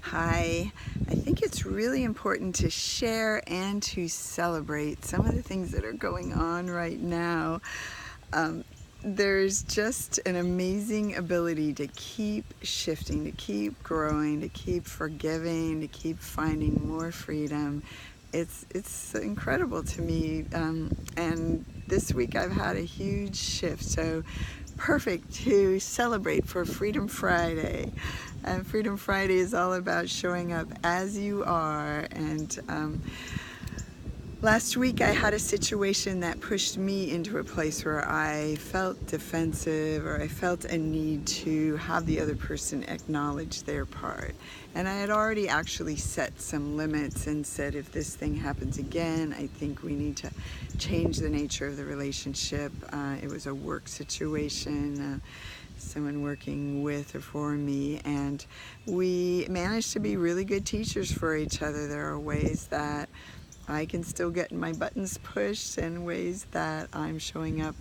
Hi. I think it's really important to share and to celebrate some of the things that are going on right now. Um, there's just an amazing ability to keep shifting, to keep growing, to keep forgiving, to keep finding more freedom. It's incredible to me. And this week I've had a huge shift. So perfect to celebrate for Freedom Friday. And Freedom Friday is all about showing up as you are. And last week I had a situation that pushed me into a place where I felt defensive, or I felt a need to have the other person acknowledge their part. And I had already actually set some limits and said, if this thing happens again, I think we need to change the nature of the relationship. It was a work situation. Someone working with or for me, and we managed to be really good teachers for each other. There are ways that I can still get my buttons pushed and ways that I'm showing up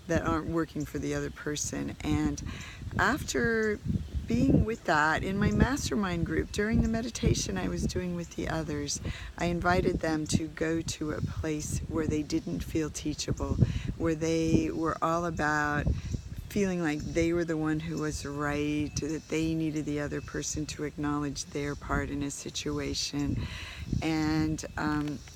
that aren't working for the other person. And after being with that in my mastermind group, during the meditation I was doing with the others, I invited them to go to a place where they didn't feel teachable, where they were all about feeling like they were the one who was right, that they needed the other person to acknowledge their part in a situation, and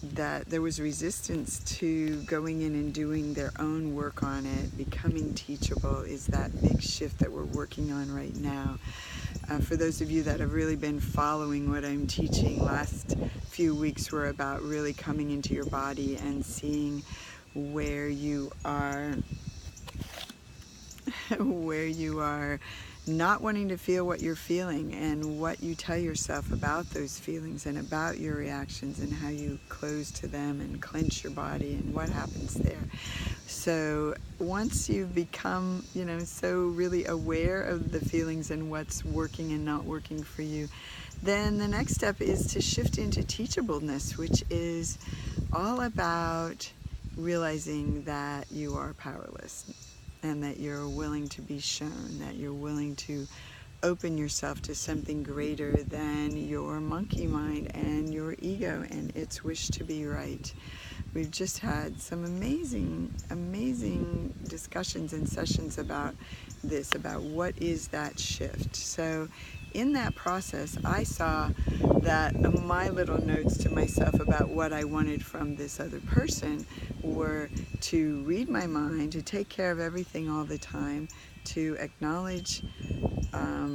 that there was resistance to going in and doing their own work on it. Becoming teachable is that big shift that we're working on right now. For those of you that have really been following what I'm teaching, last few weeks were about really coming into your body and seeing where you are where you are not wanting to feel what you're feeling, and what you tell yourself about those feelings and about your reactions, and how you close to them and clench your body and what happens there. So once you've become, so really aware of the feelings and what's working and not working for you, then the next step is to shift into teachableness, which is all about realizing that you are powerless, and that you're willing to be shown, that you're willing to open yourself to something greater than your monkey mind and your ego and its wish to be right. We've just had some amazing discussions and sessions about this, about what is that shift. So in that process, I saw that my little notes to myself about what I wanted from this other person were to read my mind, to take care of everything all the time, to acknowledge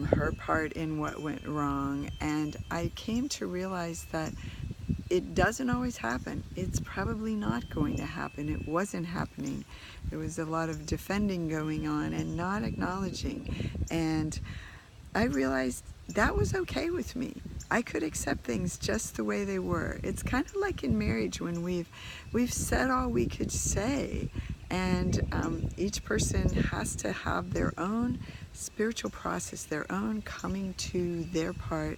her part in what went wrong. And I came to realize that it doesn't always happen. It's probably not going to happen. It wasn't happening. There was a lot of defending going on and not acknowledging. And I realized that was okay with me. I could accept things just the way they were. It's kind of like in marriage when we've said all we could say, and each person has to have their own spiritual process, their own coming to their part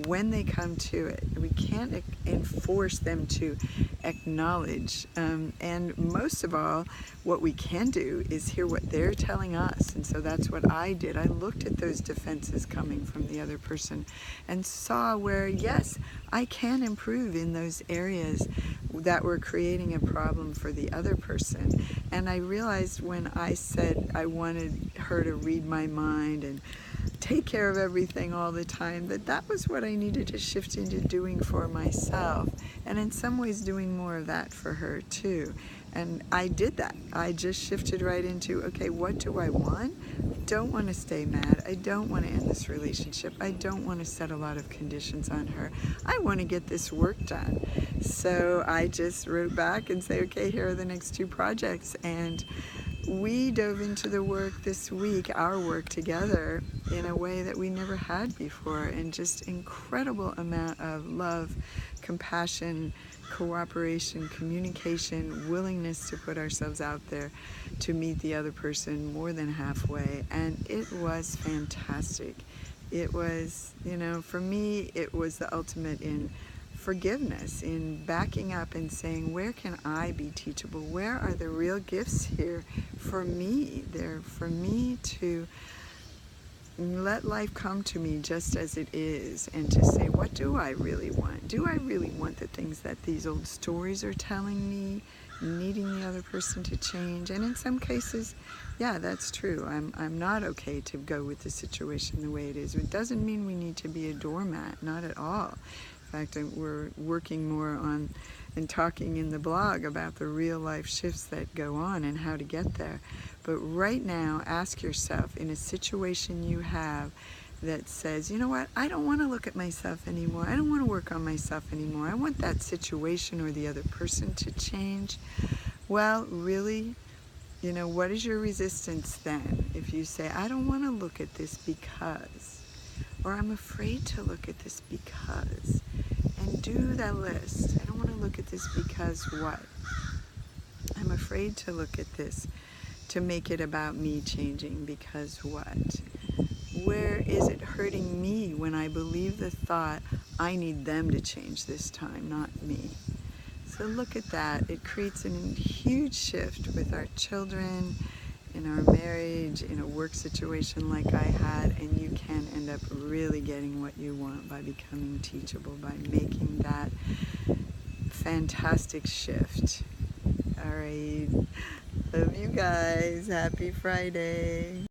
when they come to it. We can't enforce them to acknowledge. And most of all, what we can do is hear what they're telling us. And so that's what I did. I looked at those defenses coming from the other person and saw where, yes, I can improve in those areas that were creating a problem for the other person. And I realized when I said I wanted her to read my mind and take care of everything all the time, that was what I needed to shift into doing for myself, and in some ways doing more of that for her too. And I did that. I just shifted right into, okay, what do I want? I don't want to stay mad. I don't want to end this relationship. I don't want to set a lot of conditions on her. I want to get this work done. So I just wrote back and say, okay, here are the next 2 projects. And we dove into the work this week, our work together, in a way that we never had before, and just incredible amount of love, compassion, cooperation, communication, willingness to put ourselves out there to meet the other person more than halfway. And it was fantastic. It was, for me, it was the ultimate in forgiveness, in backing up and saying, where can I be teachable? Where are the real gifts here for me? They're for me to let life come to me just as it is, and to say, what do I really want? Do I really want the things that these old stories are telling me, needing the other person to change? And in some cases, yeah, that's true. I'm not okay to go with the situation the way it is. It doesn't mean we need to be a doormat, not at all. In fact, we're working more on and talking in the blog about the real life shifts that go on and how to get there. But right now, ask yourself, in a situation you have that says, you know what, I don't want to look at myself anymore. I don't want to work on myself anymore. I want that situation or the other person to change. Well, really, you know, what is your resistance then? If you say, I don't want to look at this because, or I'm afraid to look at this because, and do that list. I don't want to look at this because what? I'm afraid to look at this to make it about me changing because what? Where is it hurting me when I believe the thought, I need them to change this time, not me? So look at that. It creates a huge shift with our children, in our marriage, in a work situation like I had, and you can end up really getting what you want by becoming teachable, by making that fantastic shift. All right. Love you guys. Happy Friday.